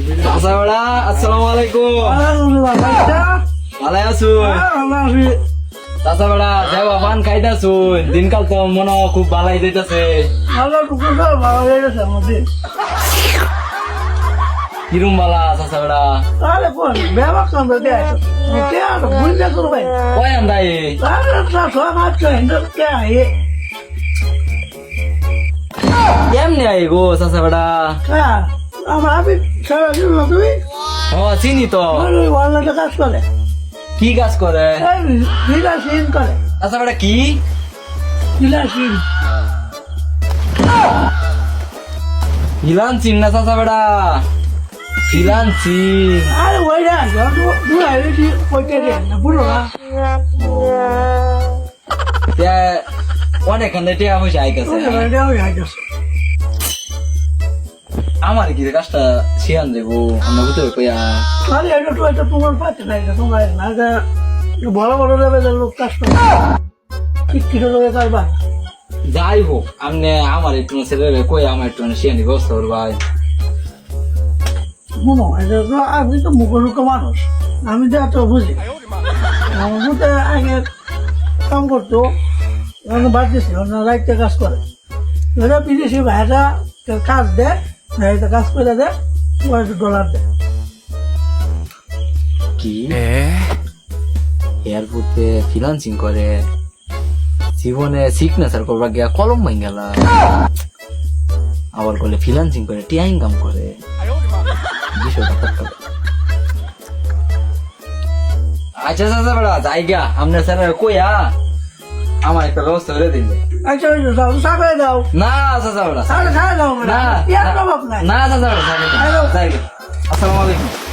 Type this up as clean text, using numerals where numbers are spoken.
চাচাবেড়া আসসালামু আলাইকুম। ভালো আছো? চাচাবেড়া দেওয়া পান খাইতাছো? দিনকাল তো মনে হয় খুব ভালাই যাইতাছে। কিরম বালা চাচাবেড়া? কয় আন্দাই কেমনে আই গো চাচাবেড়া? ও চিনি তো। কাজ করে কি কাজ করে বিলাসীন করে চাচাবেড়া? কি বিলাসীন ফিলান্সিন না চাচাবেড়া? ফিলান্সিন আরে ওইটা বুড়ো না অনেক টিয়া পয়সা আইতেছে। আমার কি কাজটা শিয়ান দেবো আমরা ভিতরে কইয়া? তোমার পাচ্ছে না তোমার না বড় বড় লেভেলের লোক কাজ করে শিক্ষিত লোকের কারবার। যাই হোক আপনি আমার একটু ছেলে কই আমার একটু শিয়ানি ব্যবস্থা করবাই। আপনি তো মুখরুক্ষ মানুষ, আমি তো এত বুঝি। আমার মধ্যে আগে কাম করতো, বাদ দিয়েছিল না, রাইতে কাজ করে। এরা বিদেশি ভাইরা কাজ দেয়, ভাইটা কাজ করে দেয়, $1 দেয়। কি এয়ারপোর্টে ফিনান্সিং করে? জীবনে সিগনেচার করবা গিয়া কলম ভাঙ গেল, আবার বলে ফিনান্সিং করে টিয়া ইনকাম করে। বিষয়টা কত? আচ্ছা চাচা বেড়া যাই গা আপনার স্যার কইয়া আমার একটা ব্যবস্থা করে দিন। আচ্ছা যাও, চা করে দাও। না চাচা বেড়া খাওয়া দাও না ইয়ার অভাব নাই। না চাচা বেড়া যাই গা। আসসালামু আলাইকুম।